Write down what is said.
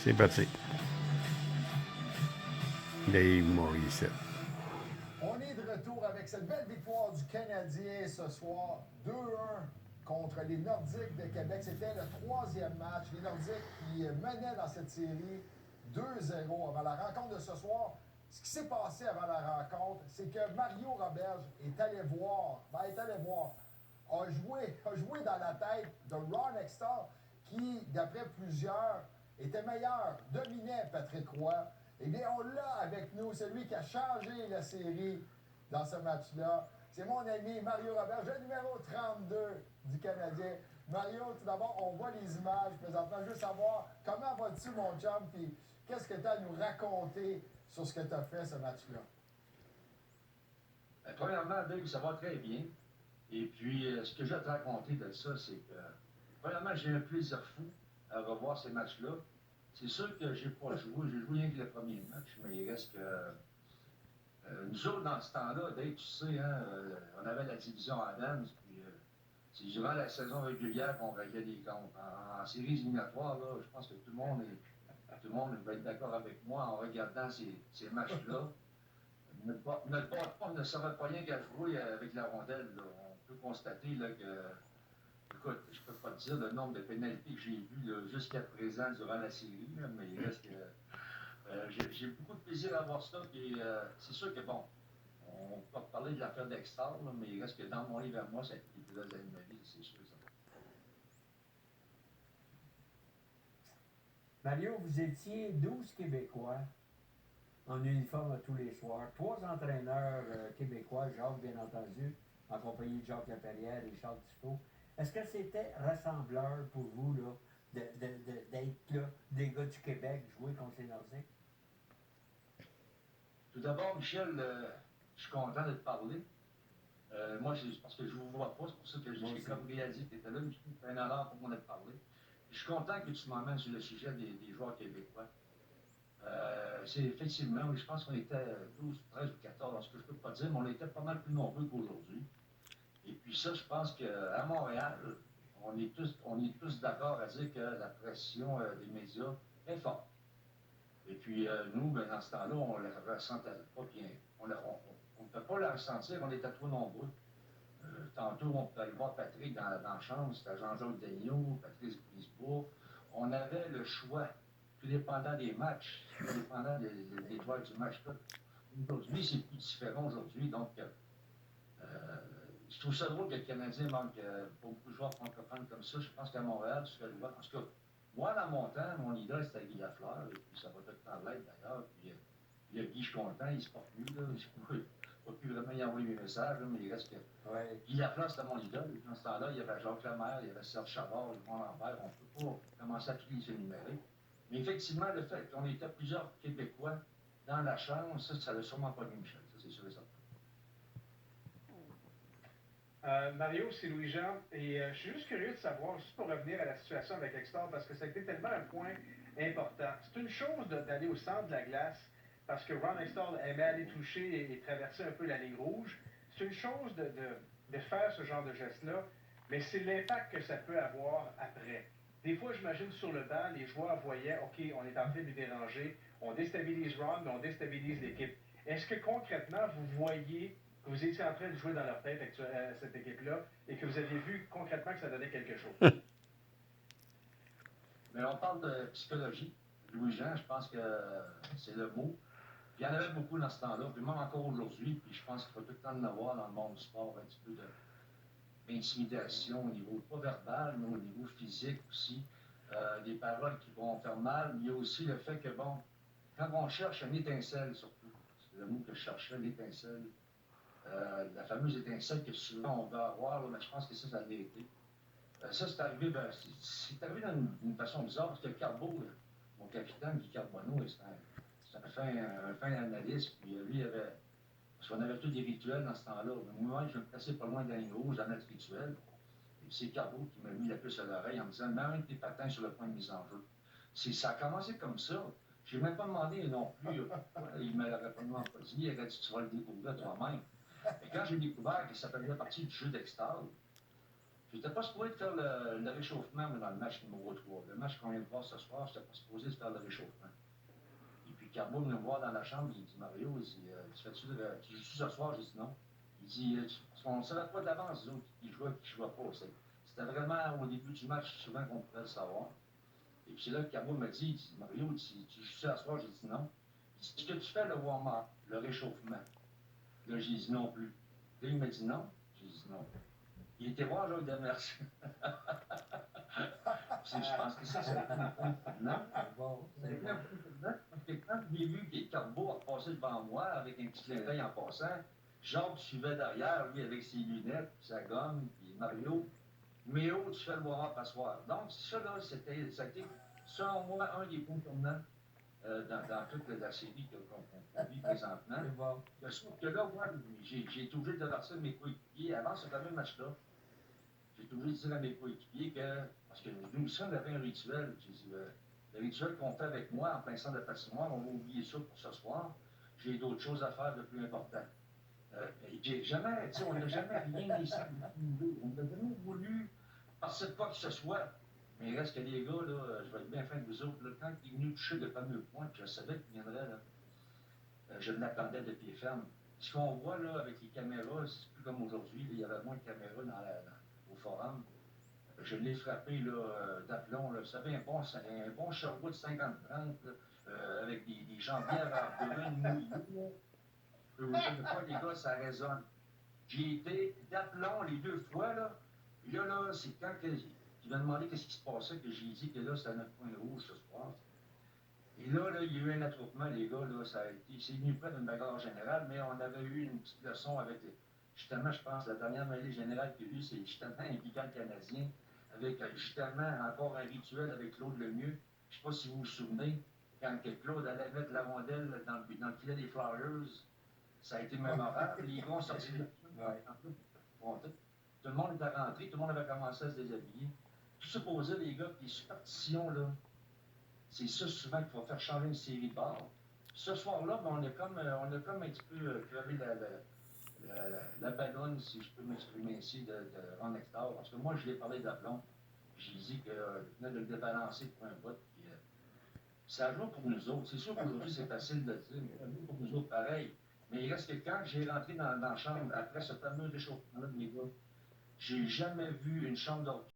C'est parti. Dave Morissette. On est de retour avec cette belle victoire du Canadien ce soir, 2-1 contre les Nordiques de Québec. C'était le troisième match. Les Nordiques qui menaient dans cette série 2-0 avant la rencontre de ce soir. Ce qui s'est passé avant la rencontre, c'est que Mario Roberge est allé voir, a joué dans la tête de Ron Extall, qui, d'après plusieurs, était meilleur, dominait Patrick Roy. Eh bien, on l'a avec nous, celui qui a changé la série dans ce match-là. C'est mon ami Mario Roberge, le numéro 32 du Canadien. Mario, tout d'abord, on voit les images présentement. Je veux savoir comment vas-tu, mon chum, puis qu'est-ce que tu as à nous raconter sur ce que tu as fait ce match-là? Premièrement, Dave, ça va très bien. Et puis, ce que j'ai à te raconter de ça, c'est que, premièrement, j'ai un plaisir fou à revoir ces matchs-là. C'est sûr que j'ai pas joué, j'ai joué rien que le premier match, mais il reste que nous autres, dans ce temps-là, Dave, tu sais, hein, on avait la division Adams, puis c'est durant la saison régulière qu'on réglait les comptes. En séries éliminatoires, là, je pense que tout le monde va être d'accord avec moi en regardant ces matchs-là. Notre bâton ne serait pas rien qu'à jouer avec la rondelle. Là. On peut constater là, que, écoute, je ne peux pas te dire le nombre de pénalités que j'ai vues jusqu'à présent durant la série, là, mais il reste que j'ai beaucoup de plaisir à voir ça. Puis c'est sûr que, bon, on peut parler de l'affaire d'Extar, mais il reste que dans mon livre à moi, ça a été les plus belles années de ma vie, c'est sûr. Ça. Mario, vous étiez 12 Québécois en uniforme tous les soirs. 3 entraîneurs québécois, Jacques, bien entendu, en compagnie de Jacques Laperrière et Charles Tifo. Est-ce que c'était rassembleur pour vous là, d'être là, des gars du Québec, jouer contre les Nordiques? Tout d'abord, Michel, je suis content de te parler. Moi, c'est parce que je ne vous vois pas, c'est pour ça que j'ai comme réalisé que tu étais là, mais c'est un honneur pour moi de te parler. Je suis content que tu m'emmènes sur le sujet des joueurs québécois. C'est effectivement, je pense qu'on était 12, 13 ou 14, ce que je ne peux pas dire, mais on était pas mal plus nombreux qu'aujourd'hui. Et puis ça, je pense qu'à Montréal, on est tous d'accord à dire que la pression des médias est forte. Et puis nous, ben, dans ce temps-là, on ne la ressentait pas bien. On ne peut pas la ressentir, on était trop nombreux. Tantôt, on peut aller voir Patrick dans la chambre, c'était Jean-Jacques Daigneault, Patrice Brisebourg. On avait le choix, tout dépendant des matchs, tout dépendant des joueurs du match. Aujourd'hui, c'est plus différent aujourd'hui, donc je trouve ça drôle que le Canadien manque beaucoup de joueurs francophones comme ça. Je pense qu'à Montréal, tu fais le voir. En tout cas, moi, dans mon temps, mon idole, c'était Guy Lafleur, et puis ça va tout le temps l'être d'ailleurs. Puis il y a Guy, je suis content, il se porte mieux, là. Je ne peux plus vraiment y envoyer mes messages, là, mais il reste que. Ouais. Guy Lafleur, c'était mon idole. Dans ce temps-là, il y avait Jacques Lemaire, il y avait Serge Chavard, Yvon Lambert. On ne peut pas commencer à tous les énumérer. Mais effectivement, le fait qu'on était plusieurs Québécois dans la chambre, ça n'a sûrement pas mis Michel. Ça, c'est sûr et certain. Mario, c'est Louis-Jean, et je suis juste curieux de savoir, juste pour revenir à la situation avec Extar, parce que ça a été tellement un point important. C'est une chose d'aller au centre de la glace, parce que Ron Extar aimait aller toucher et traverser un peu la ligne rouge. C'est une chose de faire ce genre de geste-là, mais c'est l'impact que ça peut avoir après. Des fois, j'imagine sur le banc, les joueurs voyaient, OK, on est en train de les déranger, on déstabilise Ron, mais on déstabilise l'équipe. Est-ce que concrètement, vous voyez que vous étiez en train de jouer dans leur tête avec cette équipe-là et que vous aviez vu concrètement que ça donnait quelque chose? Mais on parle de psychologie. Louis-Jean, je pense que c'est le mot. Puis il y en avait beaucoup dans ce temps-là, puis même encore aujourd'hui, puis je pense qu'il faut tout le temps en avoir dans le monde du sport, un petit peu d'intimidation au niveau pas verbal, mais au niveau physique aussi. Des paroles qui vont faire mal, mais il y a aussi le fait que, bon, quand on cherche une étincelle, surtout, c'est le mot que je cherchais, l'étincelle, la fameuse étincelle que souvent on veut avoir, là, mais je pense que ça l'a été. Ça, c'est arrivé, c'est arrivé d'une façon bizarre, parce que Carbo, mon capitaine, Guy Carbonneau, c'est un fin analyste, puis lui, parce qu'on avait tous des rituels dans ce temps-là. Moi, je me plaçais pas loin d'un rouge dans notre rituel, et puis c'est Carbo qui m'a mis la puce à l'oreille en me disant, mets un de tes patins sur le point de mise en jeu. Ça a commencé comme ça. Je n'ai même pas demandé non plus. Il ne m'aurait pas dit, il aurait dit, tu vas le découvrir toi-même. Et quand j'ai découvert que ça faisait partie du jeu d'extase, J'étais pas supposé de faire le réchauffement moi, dans le match numéro 3. Le match qu'on vient de voir ce soir, j'étais pas supposé de faire le réchauffement. Et puis Carbo vient me voir dans la chambre, il dit Mario, il dit, tu joues ce soir? J'ai dit non. Il dit, on ne savait pas d'avance, les autres, qui jouaient et qui ne jouaient pas. C'était vraiment au début du match, souvent qu'on pouvait le savoir. Et puis c'est là que Carbo m'a dit, il dit Mario, tu joues ce soir? J'ai dit non. Il dit, est-ce que tu fais le warm-up, le réchauffement? Là, j'ai dit non plus. Là, il m'a dit non. J'ai dit non. Il était voir Jacques Demers. Je pense que ça, c'est non. Bon, c'est bon. Parce que quand j'ai vu que Carbo a passé devant moi avec un petit clin d'œil en passant, Jacques suivait derrière, lui, avec ses lunettes, puis sa gomme, puis Mario. Méo, tu fais le warm-up à soir. Donc, ça, là, ça a été, selon moi, un des points tournants dans toute la série qu'on vit présentement. C'est bon. Sauf que là, moi, j'ai été obligé de dire ça à mes coéquipiers. Avant ce fameux match-là, j'ai été obligé de dire à mes coéquipiers que, parce que nous aussi, on avait un rituel. J'ai dit, le rituel qu'on fait avec moi en plein centre de patinoire, on va oublier ça pour ce soir. J'ai d'autres choses à faire de plus importantes. J'ai jamais, tu sais, on n'a jamais rien laissé. On n'a jamais voulu passer de quoi que ce soit. Mais il reste que les gars, là, je vais être bien fin de vous autres, là, quand il est venu toucher le fameux point, puis je savais qu'il viendrait, là, je l'attendais de pied ferme. Ce qu'on voit là avec les caméras, c'est plus comme aujourd'hui, il y avait moins de caméras au forum. Je l'ai frappé d'aplomb, vous savez, un bon Sherwood 50-30, avec des jambières à mouillées. Je peux vous dire de quoi, les gars, ça résonne. J'ai été d'aplomb les 2 fois, là. Et là, c'est quand il m'a demandé qu'est-ce qui se passait, que j'ai dit que là, c'était notre point rouge ce soir. Et là, il y a eu un attroupement, les gars, là, c'est venu près d'une bagarre générale, mais on avait eu une petite leçon avec, justement, je pense, la dernière mêlée générale qu'il y a eu, c'est justement impliquant le Canadien, avec justement encore un rituel avec Claude Lemieux. Je ne sais pas si vous vous souvenez, quand Claude allait mettre la rondelle dans le filet des Flyers, ça a été mémorable. Les gars ont sorti de tout le monde était rentré, tout le monde avait commencé à se déshabiller. Tout ça pour dire, les gars, que les superstitions, là, c'est ça souvent qu'il va faire changer une série de bord. Ce soir-là, ben, on a comme un petit peu crevé la ballonne, si je peux m'exprimer ainsi, de Ron Hector. Parce que moi, je lui ai parlé d'aplomb. J'ai dit qu'il venait de le débalancer pour un bout. Puis, ça joue pour nous autres. C'est sûr qu'aujourd'hui, c'est facile de dire, mais ça joue pour nous autres pareil. Mais il reste que quand j'ai rentré dans la chambre, après ce fameux réchauffement-là de mes gars, j'ai jamais vu une chambre d'hôtel